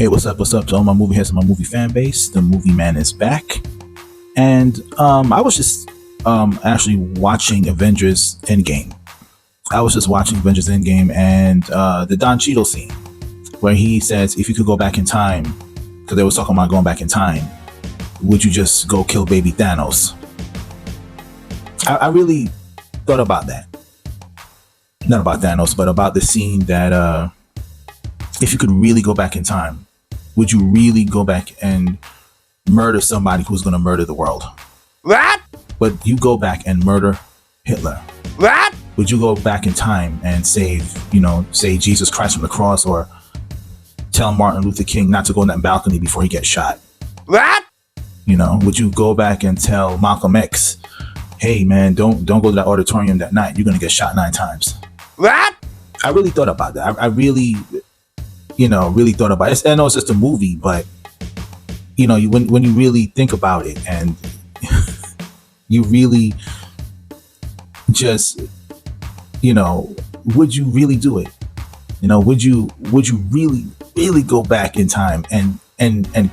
Hey, what's up? What's up to all my movie heads and my movie fan base? The Movie Man is back, and I was just actually watching Avengers Endgame. And the Don Cheadle scene where he says, "If you could go back in time," because they was talking about going back in time, would you just go kill baby Thanos? I really thought about that. Not about Thanos, but about the scene that if you could really go back in time, would you really go back and murder somebody who's going to murder the world? What? But you go back and murder Hitler. What? Would you go back in time and save Jesus Christ from the cross, or tell Martin Luther King not to go on that balcony before he gets shot? What? Would you go back and tell Malcolm X, hey man, don't go to that auditorium that night, you're going to get shot 9 times? What? I really thought about that. I really thought about it. I know it's just a movie, but when you really think about it, and you really just, would you really do it? Would you really go back in time and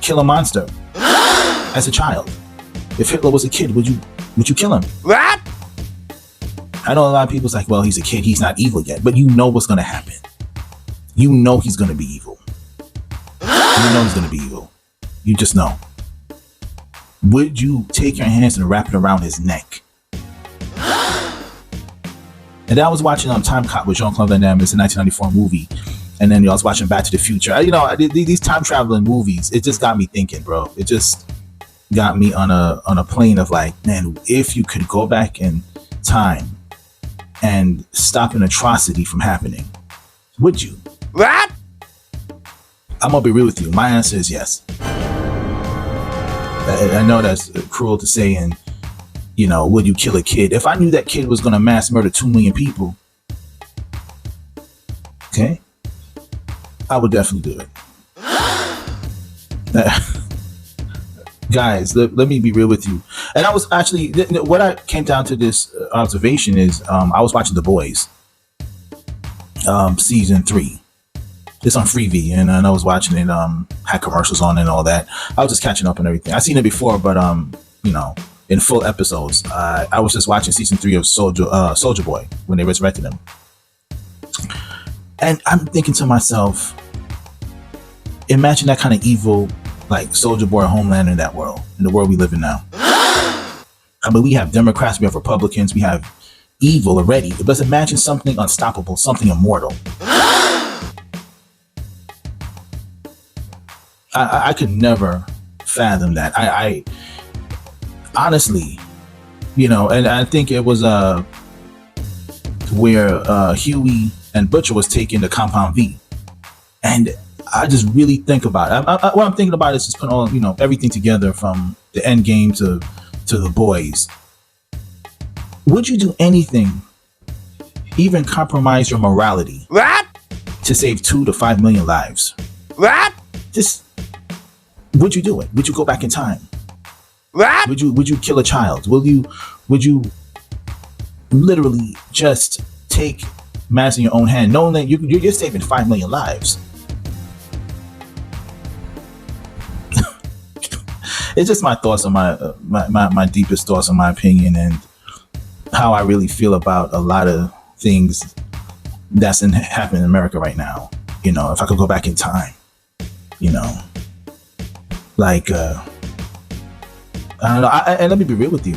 kill a monster as a child? If Hitler was a kid, would you kill him? What? I know a lot of people's like, well, he's a kid, he's not evil yet, but you know what's going to happen. You know he's going to be evil. You just know. Would you take your hands and wrap it around his neck? And then I was watching Time Cop with Jean-Claude Van Damme. It's a 1994 movie. And then I was watching Back to the Future. These time traveling movies, it just got me thinking, bro. It just got me on a plane of like, man, if you could go back in time and stop an atrocity from happening, would you? What? I'm gonna be real with you. My answer is yes. I know that's cruel to say, and would you kill a kid? If I knew that kid was gonna mass murder 2 million people, okay, I would definitely do it. Guys, let me be real with you. And I was actually, what I came down to this observation is, I was watching The Boys, season 3. It's on Freevee, and I was watching it, had commercials on and all that. I was just catching up on everything. I've seen it before, but in full episodes. I was just watching season 3 of Soldier Boy when they resurrected him. And I'm thinking to myself, imagine that kind of evil, like Soldier Boy or Homelander in that world, in the world we live in now. I mean, we have Democrats, we have Republicans, we have evil already. But imagine something unstoppable, something immortal. I could never fathom that. I honestly, and I think it was where Huey and Butcher was taking the Compound V, and I just really think about it. What I'm thinking about is just putting all everything together from the end game to The Boys. Would you do anything, even compromise your morality, What? to save 2 to 5 million lives? What? Just would you do it? Would you go back in time? What? Would you kill a child? Would you literally just take matters in your own hand, knowing that you're saving 5 million lives? It's just my thoughts on my deepest thoughts on my opinion, and how I really feel about a lot of things that's happening in America right now. If I could go back in time, like I don't know. And let me be real with you.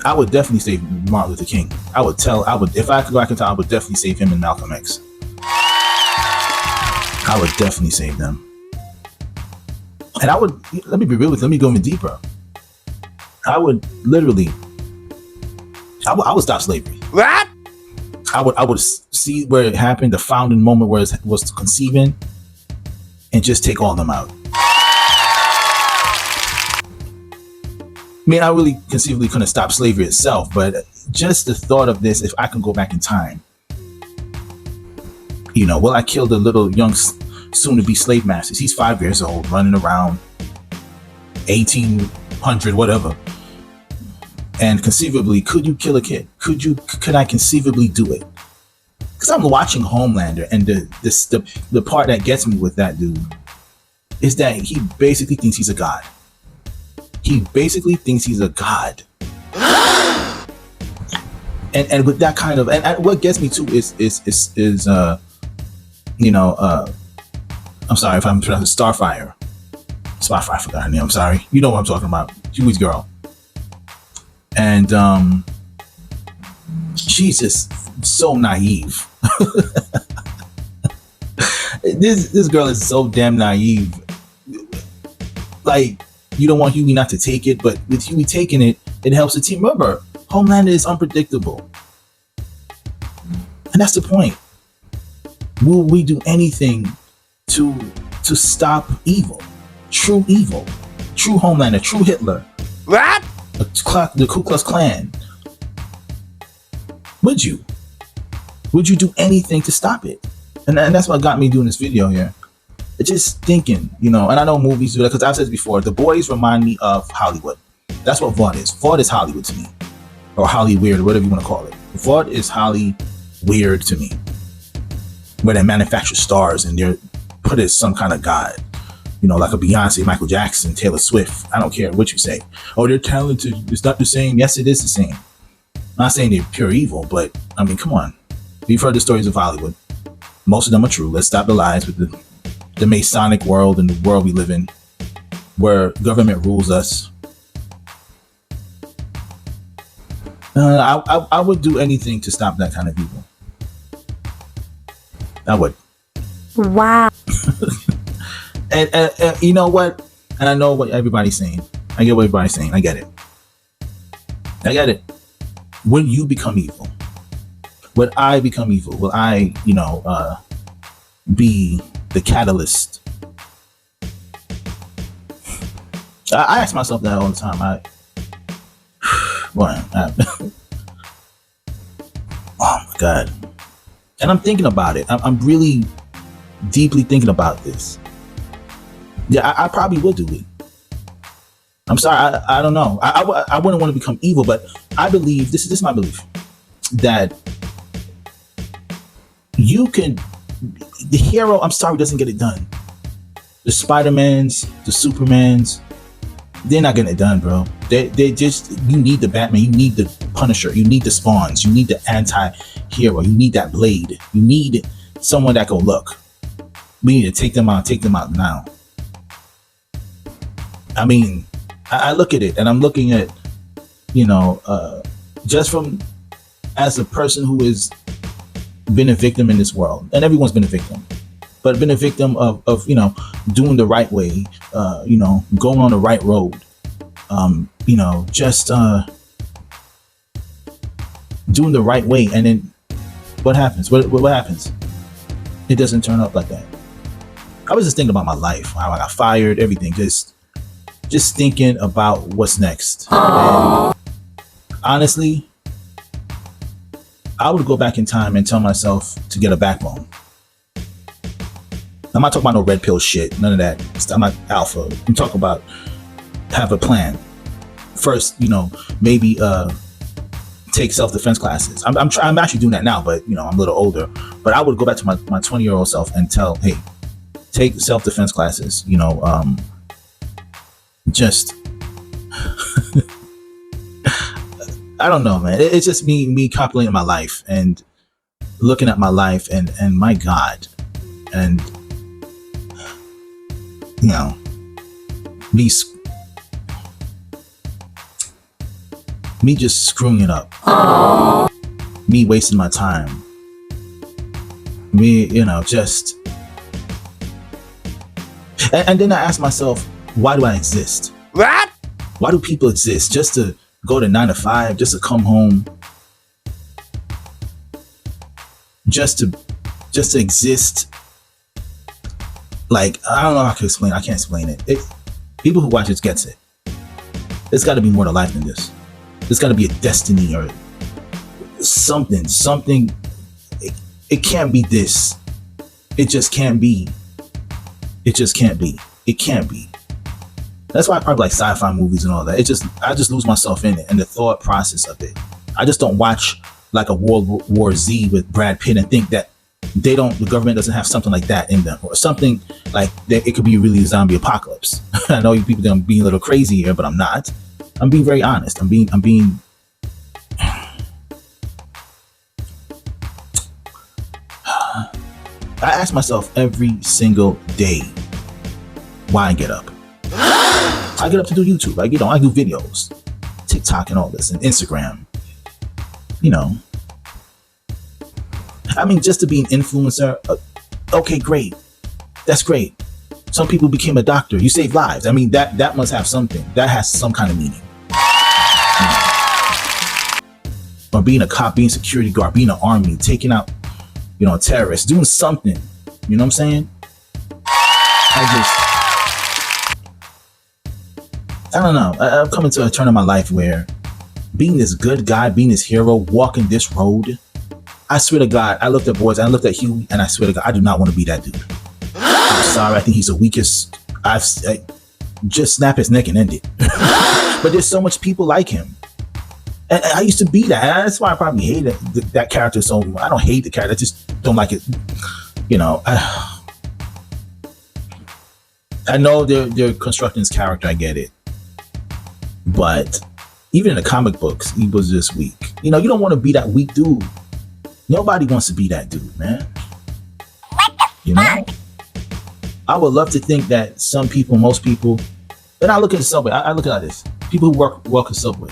I would definitely save Martin Luther King. If I could go back in time, I would definitely save him and Malcolm X. I would definitely save them. And let me be real with you. Let me go even deeper. I would stop slavery. What? I would see where it happened, the founding moment where it was conceiving, and just take all of them out. I mean, I really conceivably couldn't stop slavery itself, but just the thought of this, if I can go back in time, will I kill the little young soon-to-be slave masters? He's 5 years old, running around, 1800, whatever. And conceivably, could you kill a kid? Could I conceivably do it? Because I'm watching Homelander, and the part that gets me with that dude is that he basically thinks he's a god. He basically thinks he's a god. And with that kind of, and what gets me too is I'm sorry if I'm pronouncing Starfire. I forgot her name. I'm sorry. You know what I'm talking about. Huey's girl. And she's just so naive. This girl is so damn naive. Like, you don't want Huey not to take it, but with Huey taking it, it helps the team. Remember, Homelander is unpredictable. And that's the point. Will we do anything to stop evil? True evil. True Homelander. True Hitler. What? The Ku Klux Klan. Would you? Would you do anything to stop it? And that's what got me doing this video here. It's just thinking, and I know movies do that, because I've said this before, the boys remind me of Hollywood. That's what VOD is. VOD is Hollywood to me. Or Holly Weird, whatever you want to call it. VOD is Holly Weird to me. Where they manufacture stars and they're put as some kind of god. Like a Beyonce, Michael Jackson, Taylor Swift. I don't care what you say. Oh, they're talented. It's not the same. Yes, it is the same. I'm not saying they're pure evil, but I mean, come on. We've heard the stories of Hollywood. Most of them are true. Let's stop the lies with the Masonic world and the world we live in, where government rules us. I would do anything to stop that kind of evil. I would. Wow. And you know what? And I know what everybody's saying. I get what everybody's saying. I get it. When you become evil, when I become evil, will I, be the catalyst? I ask myself that all the time. Oh my God. And I'm thinking about it. I'm really deeply thinking about this. Yeah, I probably would do it. I'm sorry, I don't know. I wouldn't want to become evil, but I believe, this is my belief, that the hero, I'm sorry, doesn't get it done. The Spider-Mans, the Supermans, they're not getting it done, bro. They just, you need the Batman, you need the Punisher, you need the Spawns, you need the anti-hero, you need that Blade, you need someone that go, look, we need to take them out now. I mean, I look at it and I'm looking at, just from, as a person who has been a victim in this world, and everyone's been a victim, but been a victim of doing the right way, going on the right road, just doing the right way. And then what happens? What happens? It doesn't turn up like that. I was just thinking about my life, how I got fired, everything, just thinking about what's next. And honestly, I would go back in time and tell myself to get a backbone. I'm not talking about no red pill shit, none of that. I'm not alpha. I'm talking about have a plan. First, maybe take self-defense classes. I'm actually doing that now, but I'm a little older. But I would go back to my 20-year-old self and tell, hey, take self-defense classes. Just I don't know, man. It's just me calculating my life and looking at my life and my God, and me just screwing it up. Me wasting my time. Me, just. And then I ask myself, why do I exist? What? Why do people exist? Just to go to 9 to 5, just to come home, just to exist. Like, I don't know how to explain. I can't explain it. People who watch this gets it. There's got to be more to life than this. There's got to be a destiny or something. It can't be this. It just can't be. It just can't be. It can't be. That's why I probably like sci-fi movies and all that. I just lose myself in it and the thought process of it. I just don't watch like a World War Z with Brad Pitt and think that the government doesn't have something like that in them, or something like that. It could be really a zombie apocalypse. I know you people think I'm being a little crazy here, but I'm not. I'm being very honest. I'm being I ask myself every single day why I get up. I get up to do YouTube. I do videos, TikTok and all this, and Instagram. I mean, just to be an influencer. Okay, great. That's great. Some people became a doctor. You save lives. I mean, that must have something. That has some kind of meaning. Or being a cop, being a security guard, being an army, taking out, terrorists, doing something. You know what I'm saying? I don't know. I'm coming to a turn in my life where being this good guy, being this hero, walking this road, I swear to God, I looked at boys, I looked at Huey, and I swear to God, I do not want to be that dude. I'm sorry, I think he's the weakest. I just snap his neck and end it. But there's so much people like him. And I used to be that. That's why I probably hate that character so much. I don't hate the character, I just don't like it. I know they're constructing his character, I get it. But even in the comic books, he was just weak. You don't want to be that weak dude. Nobody wants to be that dude, man. I would love to think that some people, most people, and I look at the subway, I look at this. People who walk the subway,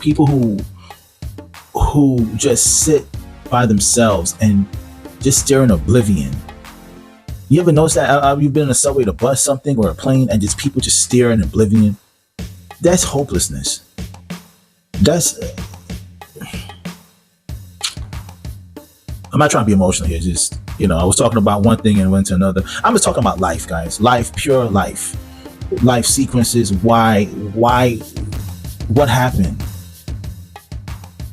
people who just sit by themselves and just stare in oblivion. You ever notice that? You've been in a subway, a bus, something, or a plane, and just people just stare in oblivion? That's hopelessness. I'm not trying to be emotional here. Just, I was talking about one thing and went to another. I'm just talking about life, guys. Life, pure life. Life sequences. Why, what happened?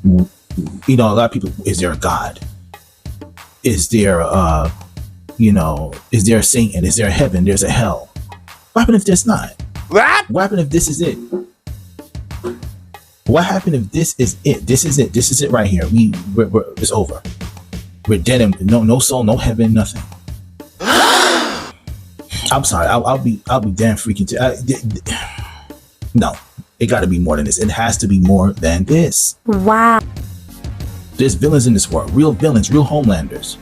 A lot of people, is there a God? Is there, is there a Satan? Is there a heaven? There's a hell. What happened if there's not? What happened if this is it? What happened if this is it? This is it. This is it right here. It's over. We're dead and no soul, no heaven, nothing. I'm sorry. I'll be damn freaking. No, it got to be more than this. It has to be more than this. Wow. There's villains in this world. Real villains, real homelanders.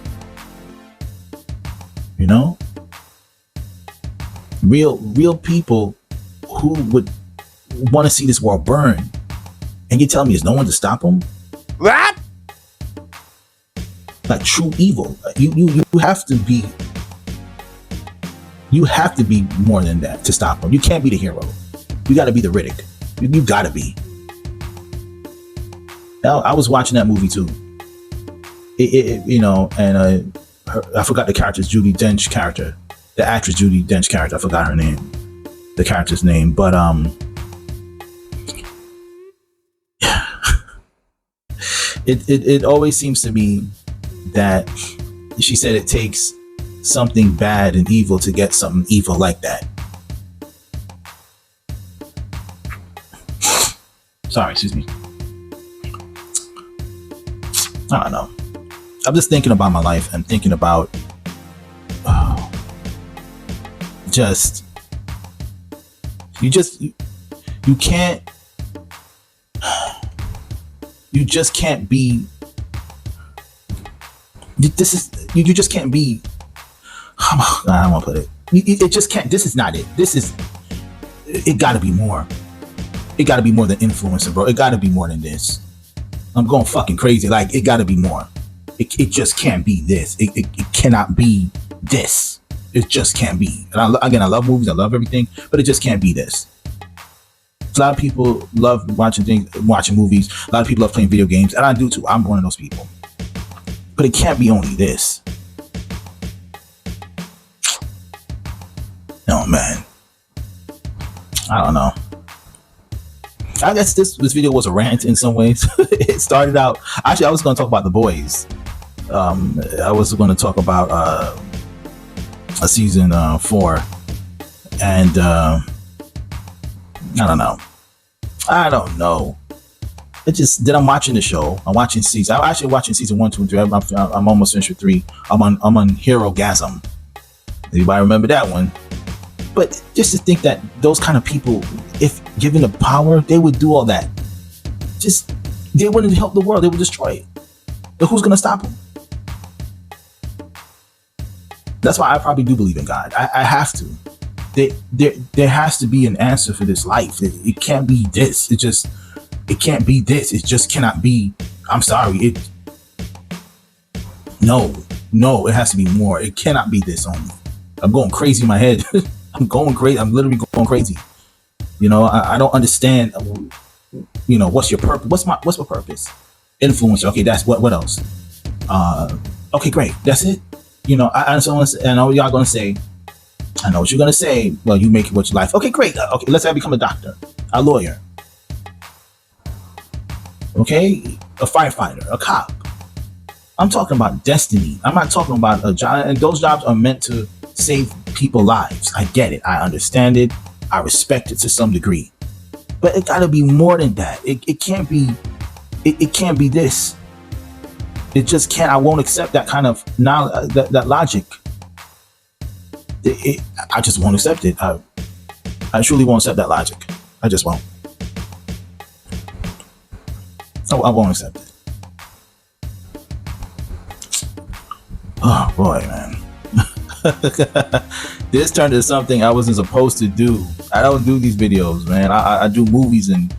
Real people who would want to see this world burn. And you're telling me there's no one to stop them? What? Like true evil. You have to be. You have to be more than that to stop them. You can't be the hero. You got to be the Riddick. You got to be. Now, I was watching that movie too. And I forgot the character's Judi Dench character. The actress Judi Dench character. I forgot her name. The character's name. But it always seems to me that she said it takes something bad and evil to get something evil like that. Sorry, excuse me. I don't know. I'm just thinking about my life and thinking about you just can't be. You just can't be. I don't want to put it. It just can't. This is not it. It got to be more. It got to be more than influencer, bro. It got to be more than this. I'm going fucking crazy. Like, it got to be more. It just can't be this. It cannot be this. It just can't be. And I love movies. I love everything, but it just can't be this. A lot of people love watching movies. A lot of people love playing video games, and I do too. I'm one of those people. But it can't be only this. No, man. I don't know. I guess this video was a rant in some ways. It started out. Actually, I was going to talk about The Boys. I was going to talk about a season 4, and I don't know. it just then I'm watching the show. I'm watching season. I'm actually watching season 1, 2, and 3. I'm almost finished with 3. I'm on Hero Gasm. Anybody remember that one? But just to think that those kind of people, if given the power, they would do all that. Just they wouldn't help the world. They would destroy it. But who's gonna stop them? That's why I probably do believe in God. I have to. There has to be an answer for this life. It can't be this. It can't be this. It just cannot be. I'm sorry. No, it has to be more. It cannot be this only. I'm going crazy in my head. I'm going crazy. I'm literally going crazy. You know, I don't understand. You know, what's your purpose? What's my purpose? Influencer. Okay, that's what else? Okay, great. That's it. You know, I know y'all gonna say. I know what you're gonna say. Well, you make it what your life. Okay, great. Okay, let's say I become a doctor, a lawyer. Okay, a firefighter, a cop. I'm talking about destiny. I'm not talking about a job. And those jobs are meant to save people's lives. I get it. I understand it. I respect it to some degree. But it gotta be more than that. It can't be. It can't be this. It just can't. I won't accept that kind of knowledge, that logic. I just won't accept it. I truly won't accept that logic. I just won't. I won't accept it. Oh boy, man. This turned into something I wasn't supposed to do. I don't do these videos, man. I do movies and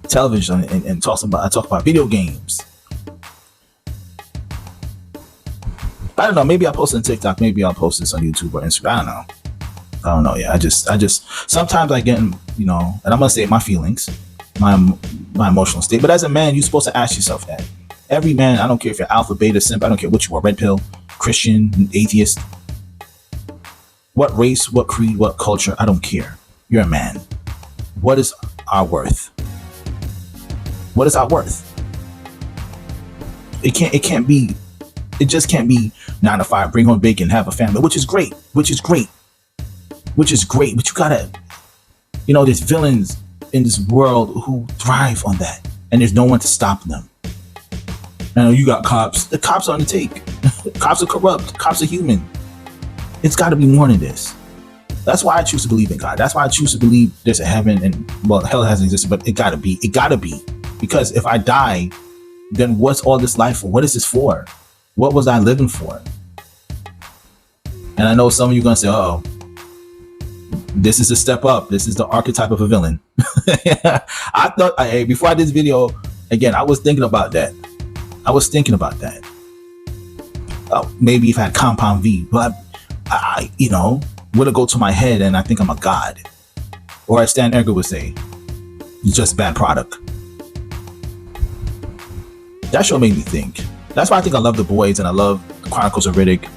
television and I talk about video games. I don't know. Maybe I'll post it on TikTok. Maybe I'll post this on YouTube or Instagram. I don't know. Yeah, I just sometimes I get, you know, and I'm gonna say my feelings, my emotional state. But as a man, you're supposed to ask yourself that. Every man, I don't care if you're alpha, beta, simp, I don't care what you are, red pill, Christian, atheist, what race, what creed, what culture, I don't care. You're a man. What is our worth? What is our worth? It just can't be 9 to 5, bring home bacon, have a family, which is great. But you gotta, you know, there's villains in this world who thrive on that, and there's no one to stop them. I know you got cops. The cops are on the take. Cops are corrupt. Cops are human. It's got to be more than this. That's why I choose to believe in God. That's why I choose to believe there's a heaven, and well, hell hasn't existed, but it gotta be. Because if I die, then what's all this life for? What is this for? What was I living for? And I know some of you are gonna say, "Oh, this is a step up. This is the archetype of a villain." I thought, before I did this video, again, I was thinking about that. Maybe if I had compound V, but I you know, would it go to my head and I think I'm a god? Or as Stan Edgar would say, it's just a bad product. That show made me think. That's why I think I love The Boys and I love The Chronicles of Riddick.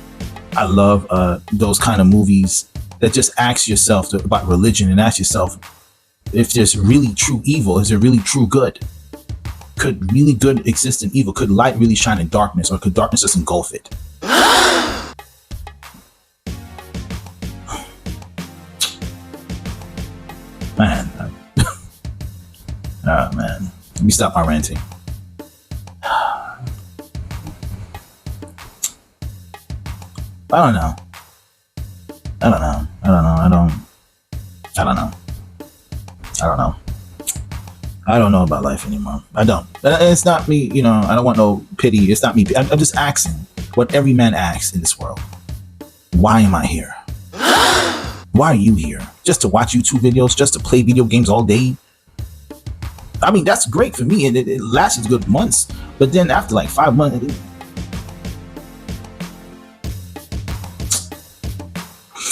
I love those kind of movies that just ask yourself about religion and ask yourself if there's really true evil, is there really true good? Could really good exist in evil? Could light really shine in darkness, or could darkness just engulf it? Man. Oh man. Let me stop my ranting. I don't know. I don't know about life anymore. I don't. It's not me, you know, I don't want no pity. It's not me. I'm just asking what every man asks in this world. Why am I here? Why are you here? Just to watch YouTube videos? Just to play video games all day? I mean, that's great for me, and it lasts good months. But then after like 5 months,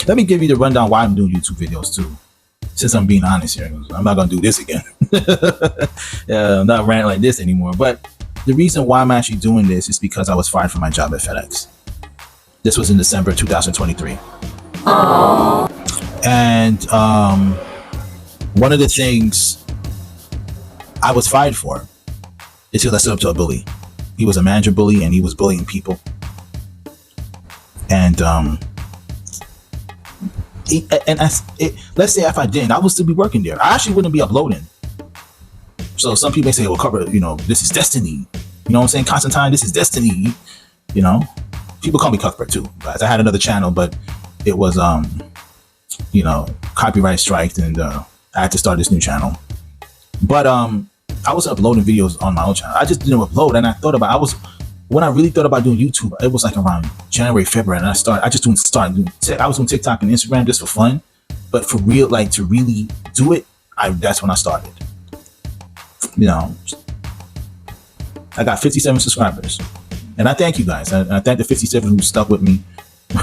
let me give you the rundown why I'm doing YouTube videos too. Since I'm being honest here, I'm not gonna do this again. I'm not ranting like this anymore. But the reason why I'm actually doing this is because I was fired from my job at FedEx. This was in December 2023. Aww. And one of the things I was fired for is because I stood up to a bully. He was a manager bully, and he was bullying people. And let's say if I didn't, I would still be working there. I actually wouldn't be uploading. So some people may say, well, cover, this is destiny. You know what I'm saying? Constantine, this is destiny. You know, people call me Cuthbert too, guys. I had another channel, but it was, copyright striked, and I had to start this new channel. But I was uploading videos on my own channel. I just didn't upload, and I thought about, when I really thought about doing YouTube, it was like around January, February, and I was doing TikTok and Instagram just for fun, but for real, like to really do it, that's when I started. I got 57 subscribers, and I thank you guys. I thank the 57 who stuck with me.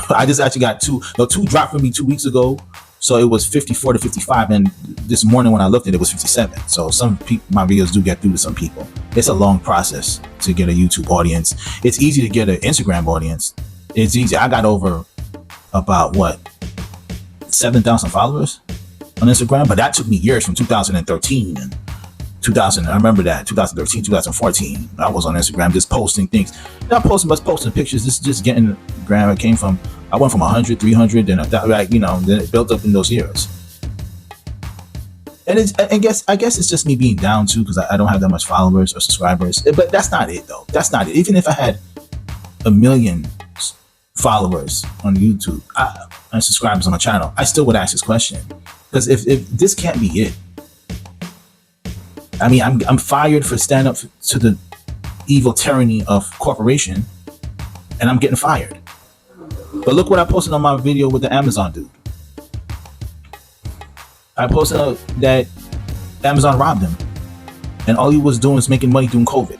I just actually got two dropped from me 2 weeks ago. So it was 54 to 55, and this morning when I looked at it, it was 57. So some people, my videos do get through to some people. It's a long process to get a YouTube audience. It's easy to get an Instagram audience. It's easy. I got over about 7,000 followers on Instagram, but that took me years, from 2013 and 2000. I remember that 2013, 2014. I was on Instagram just posting things. Not posting, but posting pictures. This is just getting gram. I went from 100, 300, and then it built up in those years. And I guess it's just me being down too, because I don't have that much followers or subscribers. But that's not it though. That's not it. Even if I had 1 million followers on YouTube and subscribers on my channel, I still would ask this question. Because if this can't be it, I mean, I'm fired for standing up to the evil tyranny of corporation, and I'm getting fired. But look what I posted on my video with the Amazon dude. I posted that Amazon robbed him, and all he was doing was making money during COVID.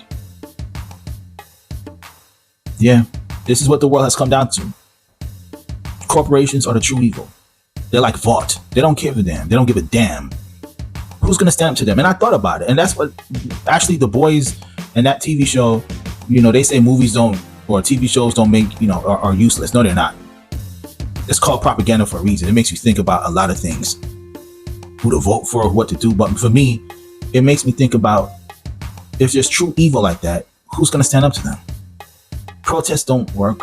Yeah, this is what the world has come down to. Corporations are the true evil. They're like Vought. They don't give a damn. They don't give a damn. Who's going to stand up to them? And I thought about it, and that's what actually The Boys and that TV show, they say movies don't, or TV shows don't make, are useless. No, they're not. It's called propaganda for a reason. It makes you think about a lot of things, who to vote for, what to do. But for me, it makes me think about, if there's true evil like that, who's going to stand up to them? Protests don't work.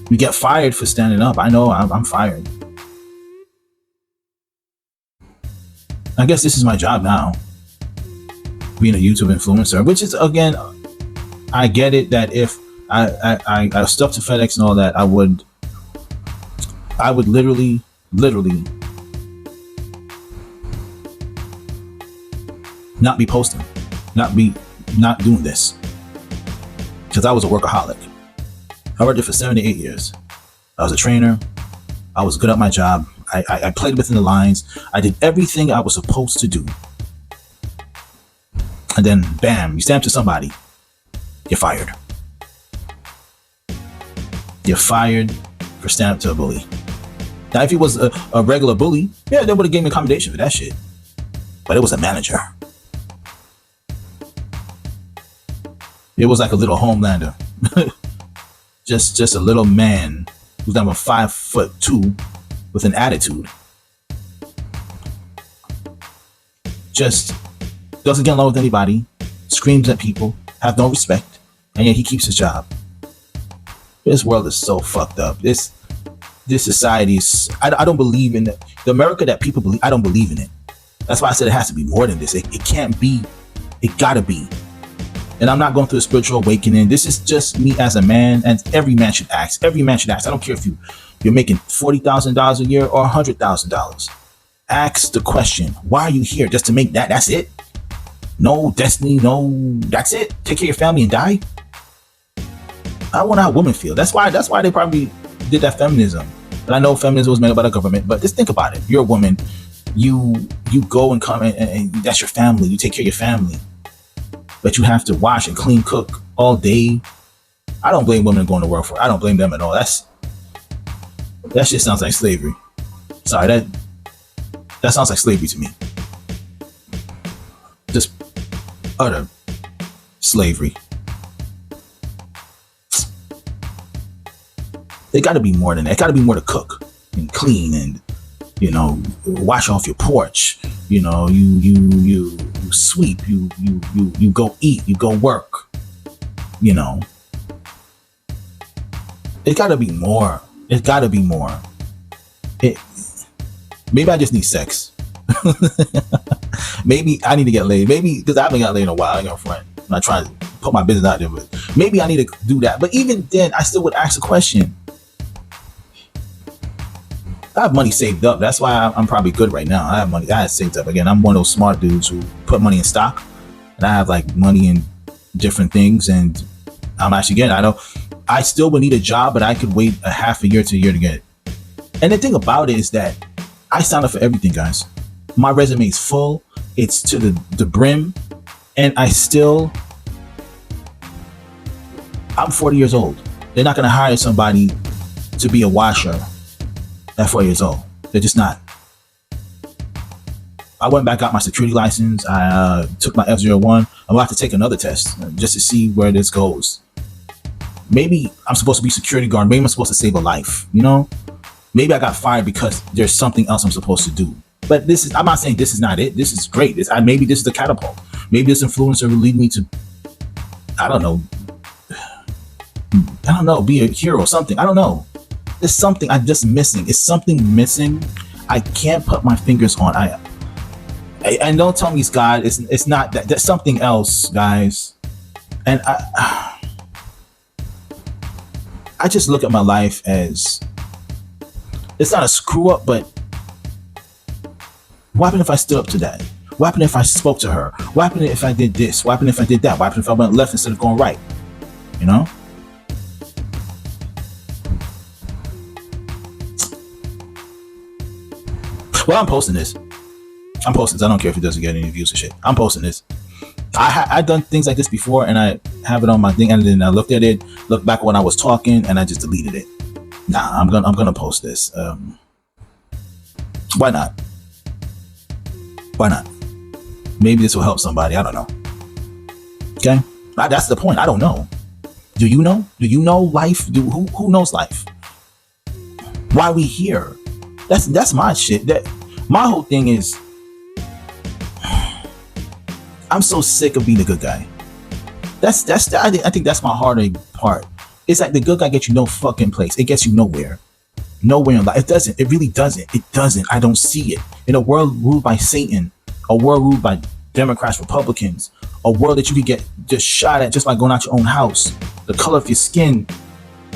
You get fired for standing up. I know I'm fired. I guess this is my job now, being a YouTube influencer, which is, again, I get it that if I stuck to FedEx and all that, I would literally not be posting, not doing this, because I was a workaholic. I worked there for 7 to 8 years. I was a trainer. I was good at my job. I played within the lines. I did everything I was supposed to do. And then, bam, you stand up to somebody, you're fired. You're fired for standing up to a bully. Now, if he was a regular bully, yeah, they would have given me accommodation for that shit. But it was a manager. It was like a little Homelander. just a little man who's number 5'2" with an attitude. Just doesn't get along with anybody, screams at people, have no respect, and yet he keeps his job. This world is so fucked up. This society is, I don't believe in it. The America that people believe, I don't believe in it. That's why I said it has to be more than this. It can't be. It gotta be. And I'm not going through a spiritual awakening. This is just me as a man, and every man should ask. Every man should ask. I don't care if you're making $40,000 a year or $100,000. Ask the question, why are you here? Just to make that? That's it? No destiny, no, that's it? Take care of your family and die? I want how women feel. That's why they probably did that feminism. But I know feminism was made by the government, but just think about it. You're a woman. You go and come and that's your family. You take care of your family. But you have to wash and clean, cook all day. I don't blame women going to work for it. I don't blame them at all. That shit sounds like slavery. Sorry, that sounds like slavery to me. Just utter slavery. It got to be more than that. It got to be more to cook and clean and, wash off your porch. You sweep. You go eat. You go work. It got to be more. It got to be more. Maybe I just need sex. Maybe I need to get laid. Maybe because I haven't got laid in a while. I got a friend. I'm not trying to put my business out there, but maybe I need to do that. But even then, I still would ask the question. I have money saved up. That's why I'm probably good right now. I have money. I have saved up. Again, I'm one of those smart dudes who put money in stock, and I have like money in different things. And I'm actually getting. I know I still would need a job, but I could wait a half a year to a year to get it. And the thing about it is that I signed up for everything, guys. My resume is full. It's to the brim, and I'm 40 years old. They're not going to hire somebody to be a washer at 4 years old. They're just not. I went back, got my security license. I took my F01. I'm about to take another test just to see where this goes. Maybe I'm supposed to be security guard. Maybe I'm supposed to save a life, you know? Maybe I got fired because there's something else I'm supposed to do. But I'm not saying this is not it. This is great. Maybe this is the catapult. Maybe this influencer will lead me to, I don't know, be a hero or something. I don't know. There's something I'm just missing. It's something missing. I can't put my fingers on. And don't tell me it's God. It's not that. There's something else, guys. And I just look at my life as, it's not a screw up, but what happened if I stood up to that? What happened if I spoke to her? What happened if I did this? What happened if I did that? What happened if I went left instead of going right? You know? Well, I'm posting this. I don't care if it doesn't get any views or shit. I'm posting this. I've done things like this before, and I have it on my thing, and then I looked at it, looked back when I was talking, and I just deleted it. Nah, I'm gonna post this. Why not? Why not? Maybe this will help somebody. I don't know. Okay, that's the point. I don't know. Do you know? Do you know life? Who knows life? Why are we here? That's my shit. That my whole thing is, I'm so sick of being a good guy. I think that's my harder part. It's like the good guy gets you no fucking place. It gets you nowhere. Nowhere in life. It doesn't. It really doesn't. It doesn't. I don't see it. In a world ruled by Satan, a world ruled by Democrats, Republicans, a world that you could get just shot at just by going out your own house, the color of your skin,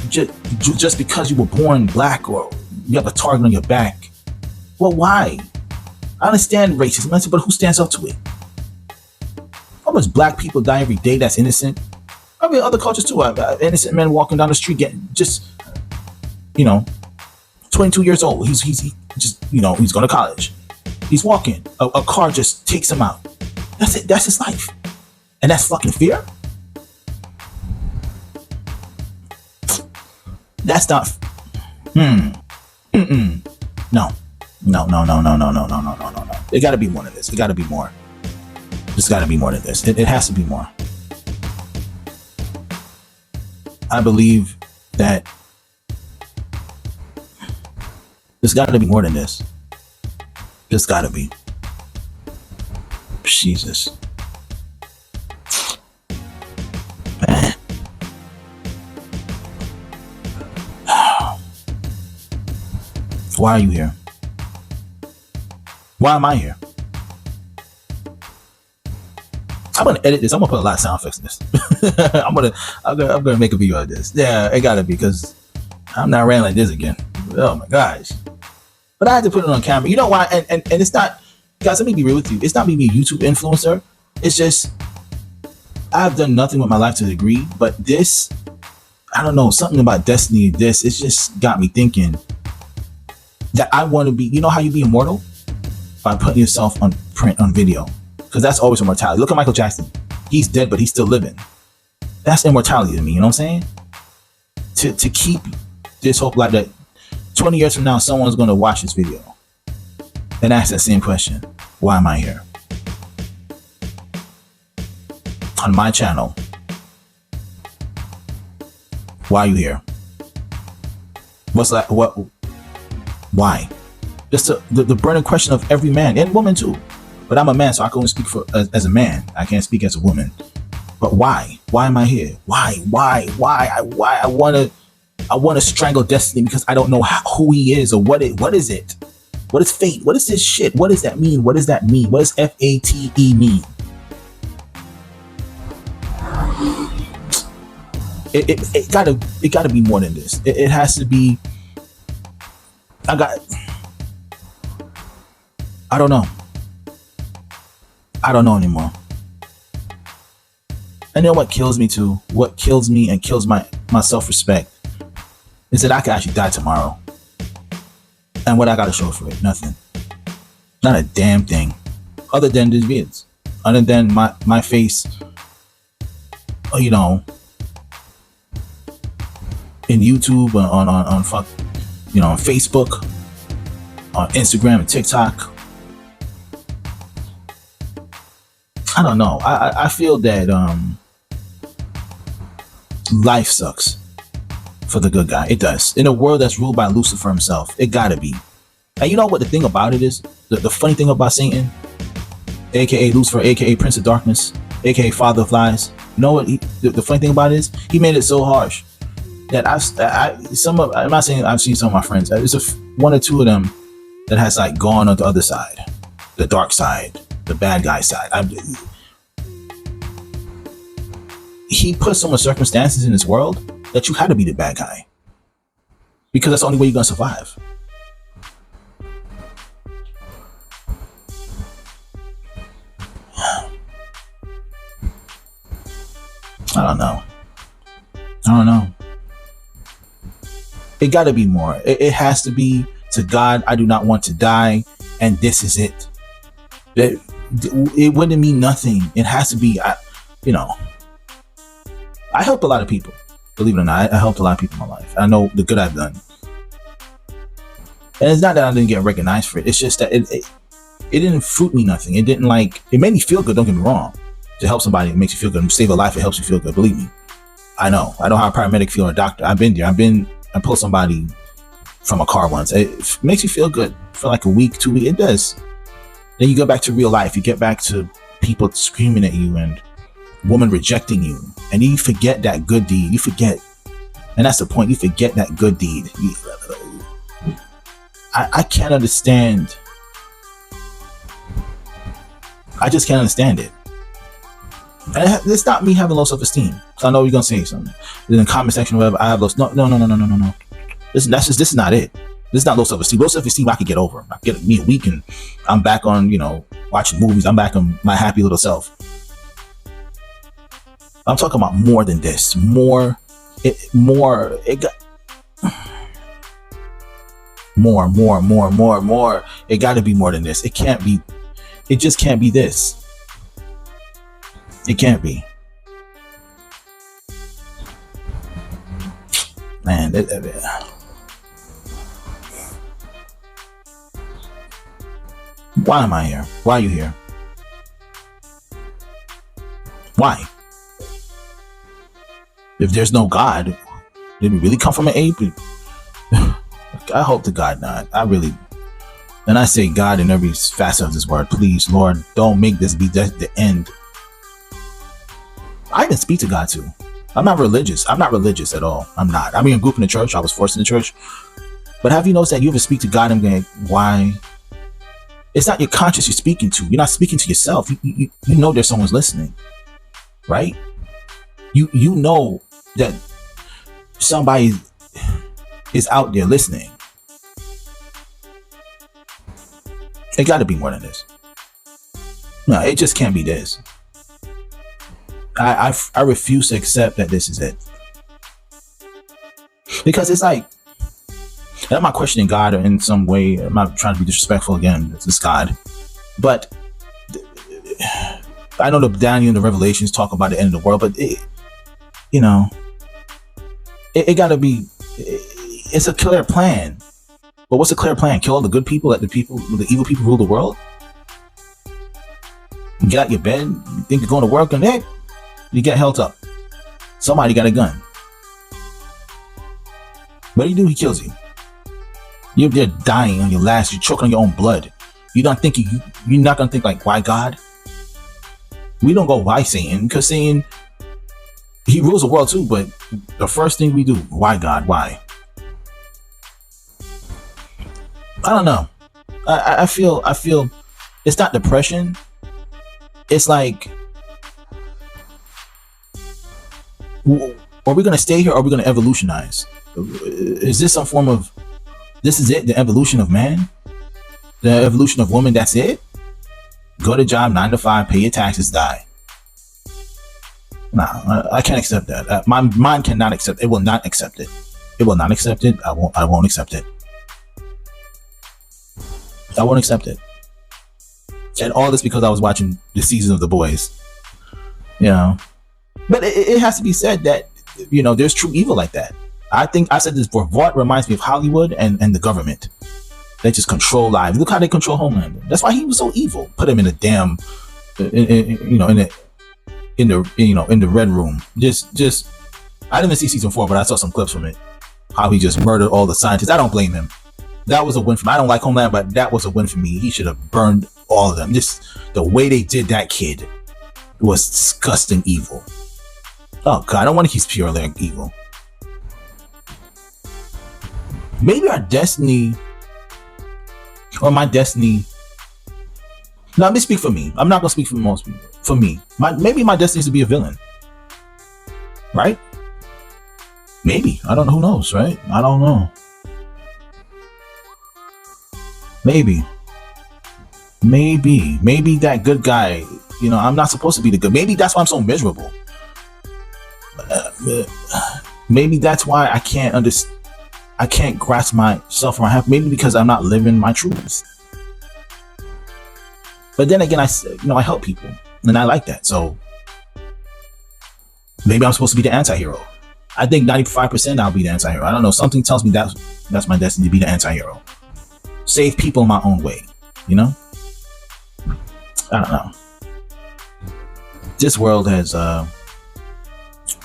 just because you were born black or you have a target on your back. Well, why? I understand racism, but who stands up to it? How much black people die every day that's innocent? I mean, other cultures too. Innocent men walking down the street getting just, 22 years old. He's just, he's going to college. He's walking. A car just takes him out. That's it. That's his life. And that's fucking fear? That's not. No. It got to be more than this. It got to be more. There's got to be more than this. It has to be more. I believe that there's got to be more than this. There's got to be. Jesus. Man. Why are you here? Why am I here? I'm gonna edit this. I'm gonna put a lot of sound effects in this. I'm gonna make a video of this. Yeah, it gotta be, because I'm not ranting like this again. Oh my gosh. But I had to put it on camera. You know why? And it's not, guys, let me be real with you. It's not me being a YouTube influencer. It's just, I've done nothing with my life to a degree, but this, I don't know, something about destiny, it's just got me thinking that I want to be, you know how you be immortal? By putting yourself on print, on video. Because that's always immortality. Look at Michael Jackson. He's dead, but he's still living. That's immortality to me, you know what I'm saying? To keep this hope like that 20 years from now, someone's going to watch this video and ask that same question. Why am I here? On my channel. Why are you here? What's that? What? Why? Just the burning question of every man and woman too. But I'm a man, so I can only speak as a man. I can't speak as a woman. But why? Why am I here? Why? I want to strangle destiny because I don't know who he is or what is it. What is fate? What is this shit? What does that mean? What does that mean? What does FATE mean? It gotta be more than this. It has to be. I don't know. I don't know anymore. And you know what kills me too? What kills me and kills my self-respect is that I could actually die tomorrow. And what I gotta show for it? Nothing. Not a damn thing. Other than these vids. Other than my face, you know, in YouTube, on fuck, you know, on Facebook, on Instagram and TikTok. I don't know. I feel that life sucks for the good guy. It does. In a world that's ruled by Lucifer himself, it gotta be. And you know what the thing about it is? The funny thing about Satan, aka Lucifer, aka Prince of Darkness, aka Father of Lies. You know what? The funny thing about it is he made it so harsh that I'm not saying I've seen some of my friends. There's one or two of them that has like gone on the other side, the dark side, the bad guy side. He put so much circumstances in this world that you had to be the bad guy, because that's the only way you're gonna survive. I don't know. It gotta be more. It has to be, to God, I do not want to die, and this is it. It wouldn't mean nothing. It has to be, you know. I helped a lot of people. Believe it or not, I helped a lot of people in my life. I know the good I've done. And it's not that I didn't get recognized for it. It's just that it didn't fruit me nothing. It didn't it made me feel good, don't get me wrong. To help somebody, it makes you feel good. Save a life, it helps you feel good. Believe me. I know how a paramedic feel, or a doctor. I've been there. I pulled somebody from a car once. It makes you feel good for like a week, 2 weeks. It does. Then you go back to real life. You get back to people screaming at you and woman rejecting you, and you forget that good deed. You forget, and that's the point. You forget that good deed. I can't understand. I just can't understand it. And it's not me having low self-esteem. So I know you're gonna say something in the comment section or whatever. I have low. No. This is not it. This is not low self-esteem. Low self-esteem I can get over. I get me a week and I'm back on, you know, watching movies. I'm back on my happy little self. I'm talking about more than this. More. It got more. It got to be more than this. It can't be. It just can't be this. It can't be. Man, why am I here? Why are you here? Why? If there's no God, did we really come from an ape? I hope to God not. I really, and I say God in every facet of this word. Please, Lord, don't make this be the end. I even speak to God too. I'm not religious. I'm not religious at all. I'm not. I'm in a group in the church. I was forced in the church. But have you noticed that you ever speak to God and going, why? It's not your conscience you're speaking to. You're not speaking to yourself. You know there's someone's listening, right? You know that somebody is out there listening. It got to be more than this. No, it just can't be this. I refuse to accept that this is it. Because it's like, I'm not questioning God in some way. I'm not trying to be disrespectful again. It's God. But I know the Daniel and the Revelations talk about the end of the world, but it got to be, it's a clear plan. But what's a clear plan? Kill all the good people, let the evil people rule the world? You get out your bed, you think you're going to work, and hey, you get held up. Somebody got a gun. What do you do? He kills you. You're there dying on your last. You're choking on your own blood. You're not gonna think like, why God? We don't go why Satan, because Satan, he rules the world too. But the first thing we do, why God? Why? I don't know. I feel it's not depression. It's like, are we gonna stay here or are we gonna evolutionize? Is this some form of, this is it, the evolution of man? The evolution of woman, that's it? Go to job 9 to 5, pay your taxes, die. Nah, I can't accept that. My mind cannot accept it. Will not accept it. It will not accept it. I won't accept it. I won't accept it. And all this because I was watching the season of The Boys. You know. But it has to be said that, you know, there's true evil like that. I think I said this before. Vought reminds me of Hollywood and the government. They just control lives. Look how they control Homelander. That's why he was so evil. Put him in a damn, in the red room. Just. I didn't see season 4, but I saw some clips from it. How he just murdered all the scientists. I don't blame him. That was a win for me. I don't like Homelander, but that was a win for me. He should have burned all of them. Just the way they did that kid was disgusting evil. Oh God, I don't want to keep pure like evil. Maybe our destiny, or my destiny. Now, let me speak for me. I'm not gonna speak for most people. For me, maybe my destiny is to be a villain, right? Maybe. I don't know. Who knows, right? I don't know. Maybe that good guy. You know, I'm not supposed to be the good. Maybe that's why I'm so miserable. Maybe that's why I can't understand. I can't grasp myself around half. Maybe because I'm not living my truths. But then again, I help people, and I like that. So maybe I'm supposed to be the anti-hero. I think 95% I'll be the anti-hero. I don't know. Something tells me that's my destiny, to be the anti-hero. Save people in my own way. You know? I don't know. This world has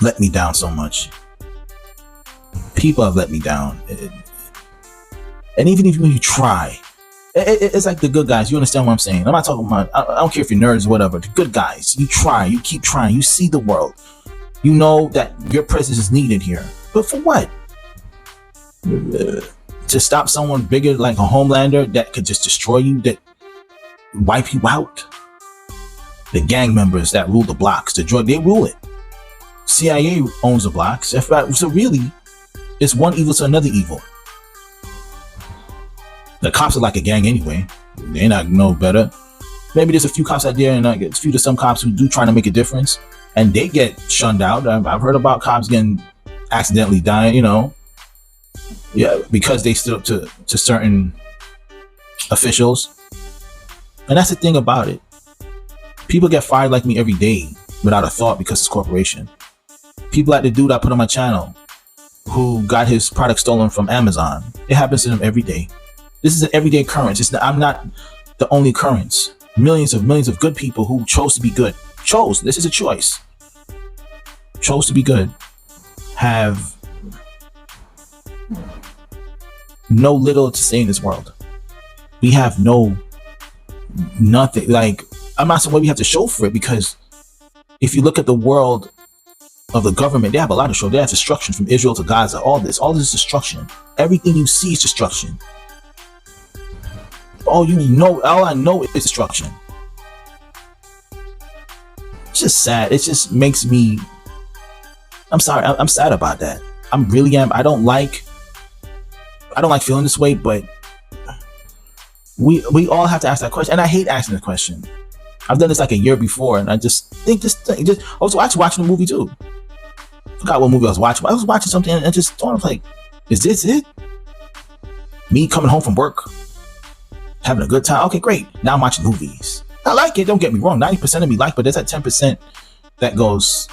let me down so much. People have let me down. And even if you try, it's like the good guys. You understand what I'm saying? I'm not talking about, I don't care if you're nerds or whatever. The good guys, you try, you keep trying, you see the world. You know that your presence is needed here. But for what? To stop someone bigger like a Homelander that could just destroy you, that wipe you out? The gang members that rule the blocks, they rule it. CIA owns the blocks. So really, it's one evil to another evil. The cops are like a gang anyway. They're not no better. Maybe there's a few cops out there, and a few to some cops who do try to make a difference, and they get shunned out. I've heard about cops getting accidentally dying, you know. Yeah, because they stood up to certain officials. And that's the thing about it. People get fired like me every day without a thought because it's corporation. People like the dude I put on my channel who got his product stolen from Amazon. It happens to them every day. This is an everyday occurrence. I'm not the only occurrence. Millions of good people who chose to be good. This is a choice. Chose to be good. Have no little to say in this world. We have nothing. Like, I'm not saying what we have to show for it, because if you look at the world of the government, they have a lot to show. They have destruction from Israel to Gaza. All this is destruction. Everything you see is destruction. All I know is destruction. It's just sad. It just makes me, I'm sorry, I'm sad about that. I'm really am. I don't like feeling this way, but we all have to ask that question. And I hate asking the question. I've done this like a year before, and I just think I was watching a movie too. Forgot what movie I was watching. I was watching something and just thought, of like, is this it? Me coming home from work, having a good time. Okay, great. Now I'm watching movies. I like it. Don't get me wrong. 90% of me like, but there's that 10% that goes,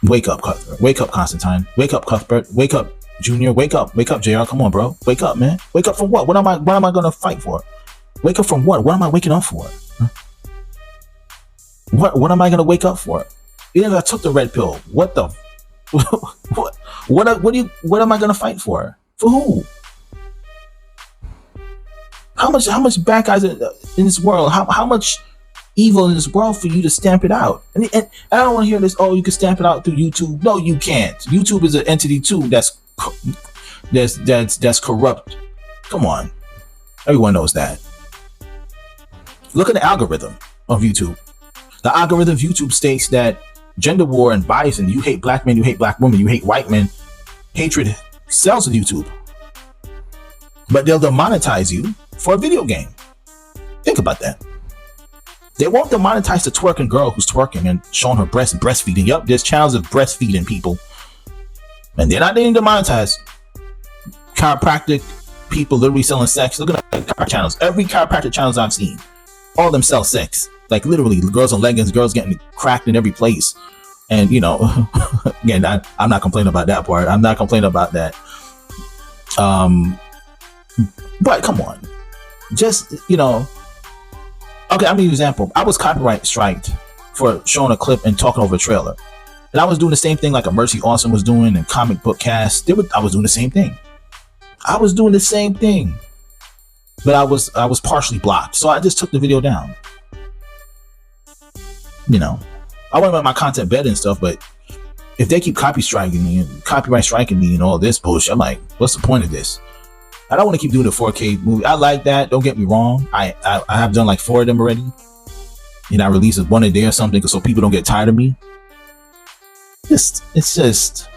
wake up, Cuthbert. Wake up, Constantine. Wake up, Cuthbert. Wake up, Junior. Wake up, JR. Come on, bro. Wake up, man. Wake up from what? What am I gonna fight for? Wake up from what? What am I waking up for? Huh? What am I gonna wake up for? Even if I took the red pill, what the what am I gonna fight for? For who? How much bad guys in this world? How much evil in this world for you to stamp it out? And I don't want to hear this. Oh, you can stamp it out through YouTube. No, you can't. YouTube is an entity too that's corrupt. Come on. Everyone knows that. Look at the algorithm of YouTube. The algorithm of YouTube states that gender war and bias, and you hate black men, you hate black women, you hate white men, hatred sells on YouTube. But they'll demonetize you for a video game. Think about that. They won't demonetize the twerking girl who's twerking and showing her breast and breastfeeding. Yup, there's channels of breastfeeding people. And they're not getting demonetized. Chiropractic people literally selling sex. Look at the chiropractic channels. Every chiropractic channels I've seen, all of them sell sex. Like literally, girls on leggings, girls getting cracked in every place. And you know, again, I'm not complaining about that part. I'm not complaining about that. But come on, just, you know, okay, I'm gonna give you an example. I was copyright striked for showing a clip and talking over a trailer. And I was doing the same thing like a Mercy Awesome was doing and Comic Book Cast. I was doing the same thing. I was doing the same thing. But I was partially blocked. So I just took the video down. You know, I want to make my content better and stuff, but if they keep copyright striking me and all this bullshit, I'm like, what's the point of this? I don't want to keep doing the 4K movie. I like that. Don't get me wrong. I have done like 4 of them already. And I release one a day or something so people don't get tired of me. It's just,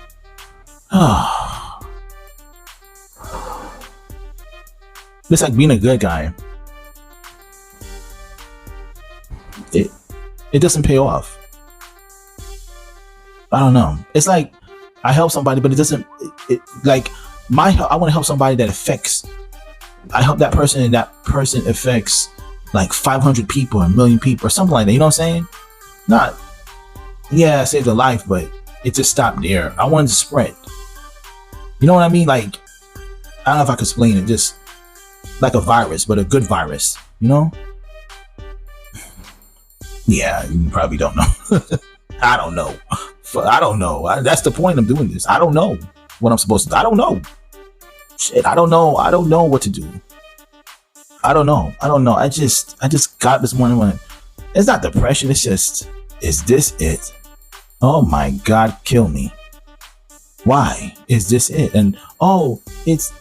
it's like being a good guy. It doesn't pay off. I don't know. It's like I help somebody, but it doesn't. I want to help somebody that affects. I help that person, and that person affects like 500 people, 1 million people, or something like that. You know what I'm saying? Not, yeah, I saved a life, but it just stopped there. I wanted to spread. You know what I mean? Like, I don't know if I can explain it. Just like a virus, but a good virus. You know? Yeah, you probably don't know. I don't know. I don't know. That's the point of doing this. I don't know what I'm supposed to do. I don't know. Shit, I don't know. I don't know what to do. I don't know. I just got this morning. It's not depression. It's just, is this it? Oh my God, kill me. Why is this it? And oh, it's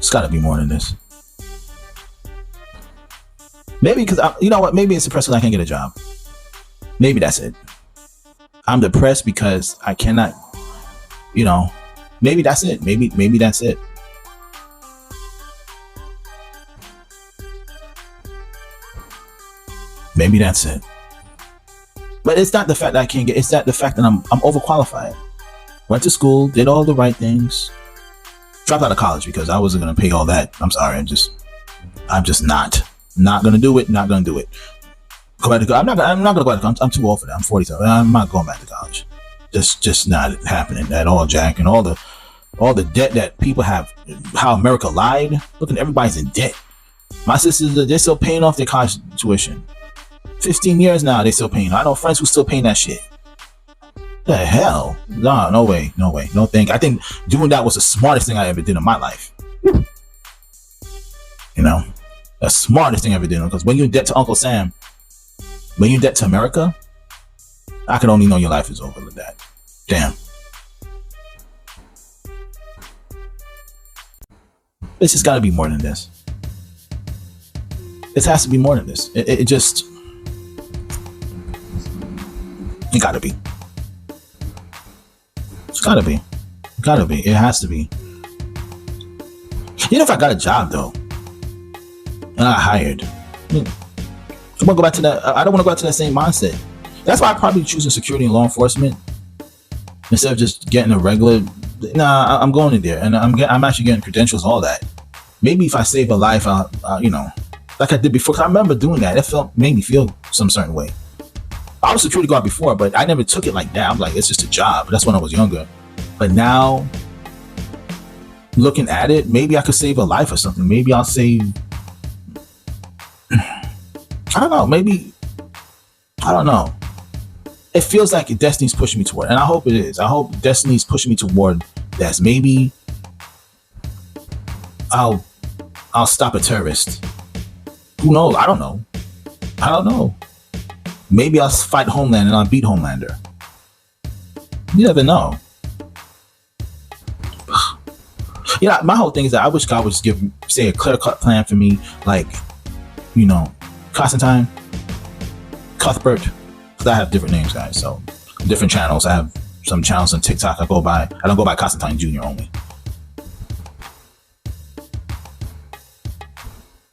gotta be more than this. Maybe because you know what? Maybe it's depressed because I can't get a job. Maybe that's it. I'm depressed because I cannot, you know, maybe that's it. Maybe that's it. Maybe that's it. But it's not the fact that I can't get, it's not the fact that I'm overqualified. Went to school, did all the right things, dropped out of college because I wasn't going to pay all that. I'm sorry. I'm just not going to do it. Not going to do it. Go back to, I'm not going to go back to college. I'm too old for that. I'm 47. I'm not going back to college. Just not happening at all, Jack. And all the debt that people have, how America lied. Look at everybody's in debt. My sisters, they're still paying off their college tuition. 15 years now, they're still paying. I know friends who still paying that shit. The hell? No way. No thank. I think doing that was the smartest thing I ever did in my life. You know, the smartest thing I ever did. Because when you're in debt to Uncle Sam, when you're in debt to America, I can only know your life is over with that. Damn. It's just got to be more than this. It has to be more than this. It just, it gotta be. It's gotta be. It has to be. You know, if I got a job though, and I hired, I want to go back to that. I don't want to go back to that same mindset. That's why I probably choosing security and law enforcement instead of just getting a regular. Nah, I'm going in there, and I'm actually getting credentials, all that. Maybe if I save a life, you know, like I did before. 'Cause I remember doing that. It made me feel some certain way. I was a security guard before, but I never took it like that. I'm like, it's just a job. That's when I was younger. But now, looking at it, maybe I could save a life or something. Maybe I'll save. I don't know. Maybe. I don't know. It feels like Destiny's pushing me toward, and I hope it is. I hope Destiny's pushing me toward that. Maybe I'll stop a terrorist. Who knows? I don't know. Maybe I'll fight Homeland and I'll beat Homelander. You never know. Yeah, my whole thing is that I wish God would just say a clear-cut plan for me, like, Constantine, Cuthbert, because I have different names, guys, so different channels. I have some channels on TikTok I don't go by Constantine Jr. only.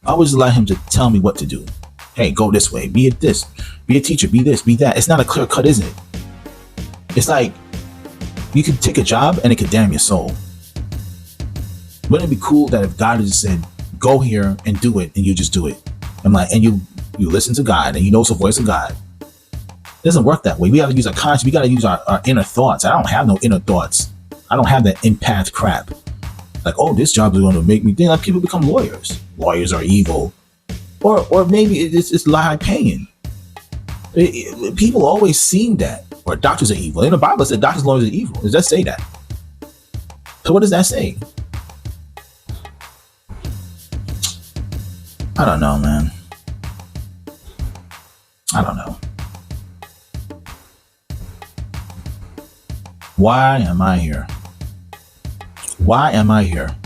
I always allow him to tell me what to do. Hey, go this way, be it this, be a teacher, be this, be that. It's not a clear cut, is it? It's like, you could take a job and it could damn your soul. Wouldn't it be cool that if God just said, go here and do it, and you just do it? And you listen to God, and you know it's the voice of God. It doesn't work that way. We got to use our conscience. We got to use our inner thoughts. I don't have no inner thoughts. I don't have that empath crap. Like, oh, this job is going to make me think. Like, people become lawyers. Lawyers are evil. Or maybe it's high paying. People always seem that. Or doctors are evil. In the Bible, it said doctors and lawyers are evil. Does that say that? So what does that say? I don't know, man. I don't know. Why am I here? Why am I here?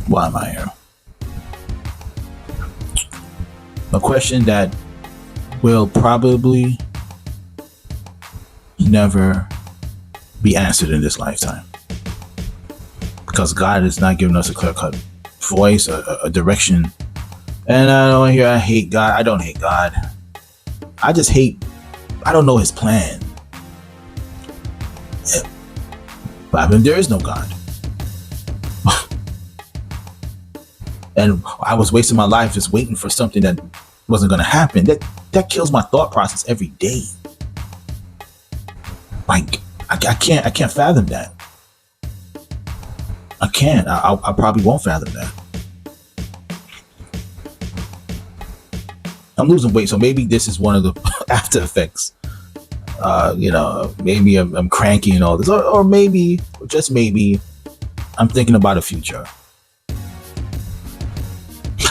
Why am I here? A question that will probably never be answered in this lifetime, because God has not given us a clear-cut voice, a direction. And I don't hear I hate God. I don't hate God. I don't know his plan. But there is no God. And I was wasting my life just waiting for something that wasn't going to happen. That kills my thought process every day. Like, I can't fathom that. I can't. I probably won't fathom that. I'm losing weight, so maybe this is one of the after effects. Maybe I'm cranky and all this, or maybe, just maybe, I'm thinking about a future.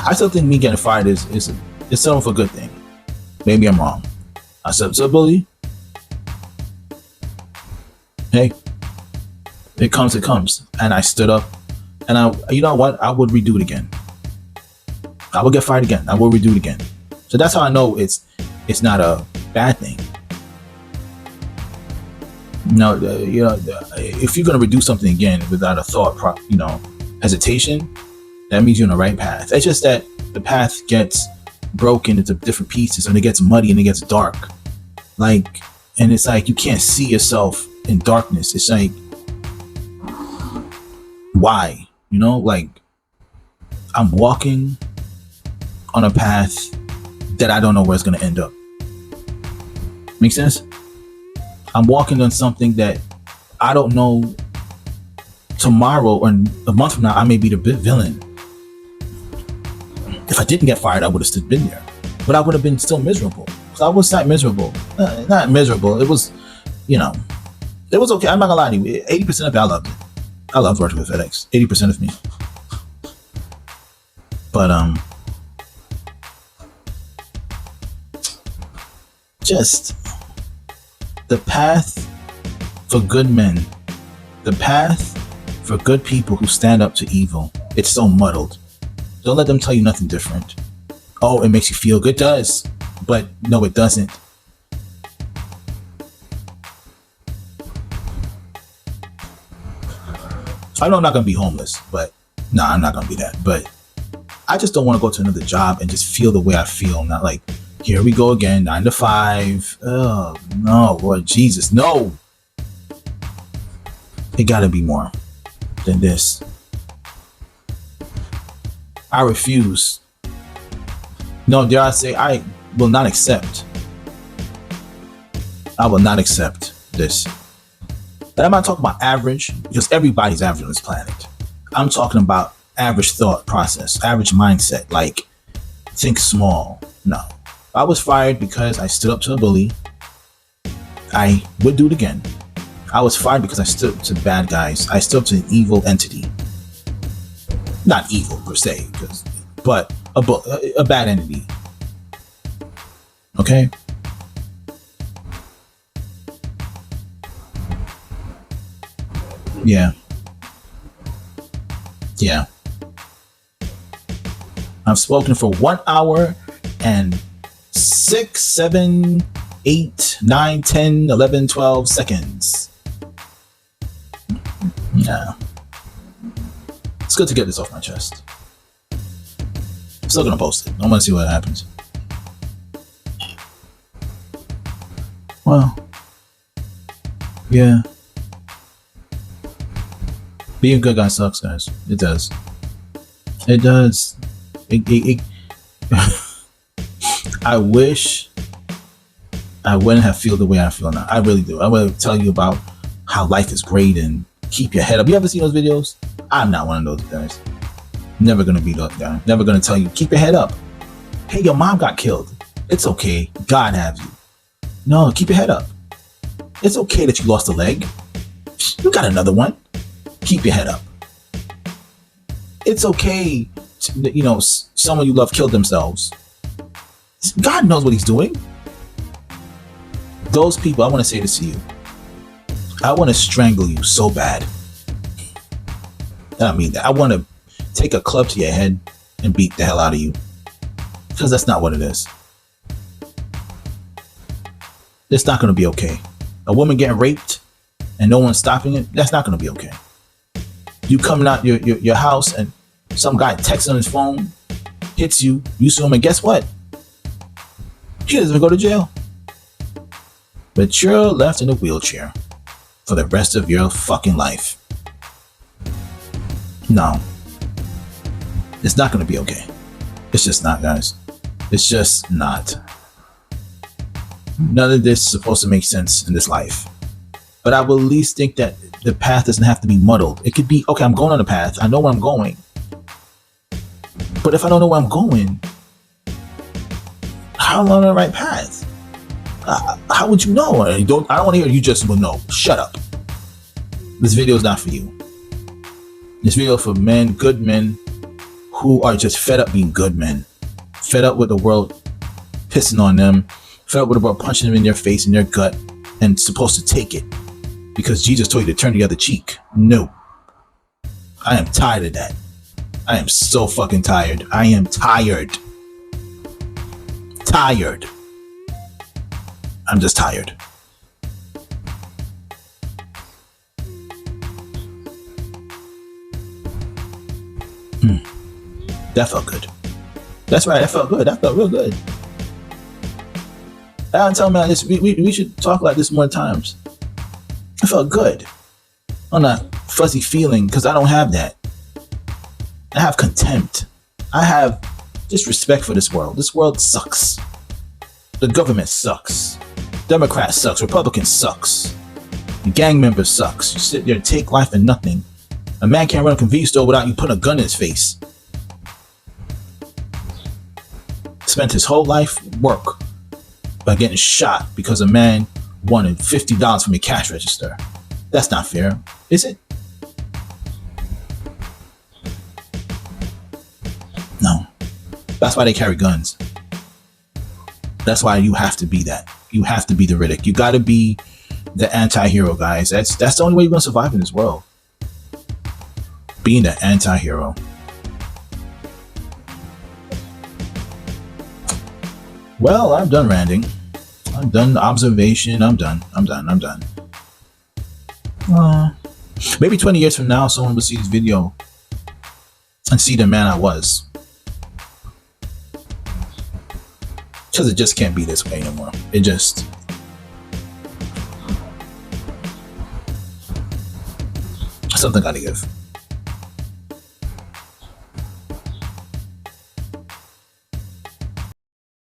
I still think me getting fired is something for a good thing. Maybe I'm wrong. I said, so bully. Hey, it comes. And I stood up, and you know what? I would redo it again. I would get fired again. I will redo it again. So that's how I know it's not a bad thing. If you're gonna redo something again without a thought, hesitation, that means you're on the right path. It's just that the path gets broken into different pieces, and it gets muddy and it gets dark. And it's like you can't see yourself in darkness. It's like, why? I'm walking on a path that I don't know where it's gonna end up. Make sense? I'm walking on something that I don't know. Tomorrow or a month from now, I may be the villain. If I didn't get fired, I would have still been there, but I would have been still miserable. Because I was not miserable. Not miserable. It was, it was okay. I'm not gonna lie to you. 80% of it, I loved it. I loved working with FedEx. 80% of me. But just the path for good men, the path for good people who stand up to evil, it's so muddled. Don't let them tell you nothing different. Oh, it makes you feel good. It does. But no, it doesn't. I know I'm not going to be homeless, but I'm not going to be that. But I just don't want to go to another job and just feel the way I feel. Not like, here we go again, 9 to 5. Oh, no, Lord Jesus, no. It got to be more than this. I refuse. No, dare I say, I will not accept. I will not accept this. And I'm not talking about average, because everybody's average on this planet. I'm talking about average thought process, average mindset, like think small. No. I was fired because I stood up to a bully. I would do it again. I was fired because I stood up to bad guys. I stood up to an evil entity. Not evil per se, but a bad entity. Okay? Yeah. Yeah. I've spoken for 1 hour and 6, 7, 8, 9, 10, 11, 12 seconds. Yeah. It's good to get this off my chest. I'm still gonna post it. I want to see what happens. Well, yeah. Being a good guy sucks, guys. It does. It does. I wish I wouldn't have feel the way I feel now. I really do. I want to tell you about how life is great and keep your head up. You ever seen those videos? I'm not one of those guys. Never gonna be that guy. Never gonna tell you, keep your head up. Hey, your mom got killed. It's okay. God have you. No, keep your head up. It's okay that you lost a leg. You got another one. Keep your head up. It's okay to, someone you love killed themselves. God knows what he's doing. Those people, I want to say this to you. I want to strangle you so bad. And I mean that. I want to take a club to your head and beat the hell out of you. Because that's not what it is. It's not going to be okay. A woman getting raped and no one's stopping it, that's not going to be okay. You coming out your house and some guy texts on his phone, hits you, you sue him, and guess what? He doesn't even go to jail. But you're left in a wheelchair for the rest of your fucking life. No. It's not going to be okay. It's just not, guys. It's just not. None of this is supposed to make sense in this life. But I will at least think that the path doesn't have to be muddled. It could be, okay, I'm going on a path. I know where I'm going. But if I don't know where I'm going, how am I on the right path? How would you know? I don't want to hear you just will know. Shut up. This video is not for you. This video is for men, good men, who are just fed up being good men. Fed up with the world pissing on them. Fed up with the world punching them in their face, in their gut, and supposed to take it. Because Jesus told you to turn the other cheek. No. I am tired of that. I am so fucking tired. I am tired. Tired. I'm just tired. That felt good. That's right, that felt good. That felt real good. I'm telling you, this, we should talk like this more times. I felt good. On that fuzzy feeling, because I don't have that. I have contempt. I have just respect for this world. This world sucks. The government sucks. Democrats sucks. Republicans sucks. The gang members sucks. You sit there and take life and nothing. A man can't run a convenience store without you putting a gun in his face. Spent his whole life work by getting shot because a man wanted $50 from your cash register. That's not fair, is it? No. That's why they carry guns. That's why you have to be that. You have to be the Riddick. You gotta be the anti-hero, guys. That's the only way you're gonna survive in this world. Being the anti-hero. Well, I'm done ranting. I'm done observation. I'm done. Maybe 20 years from now, someone will see this video and see the man I was. Because it just can't be this way anymore. It just... Something gotta give.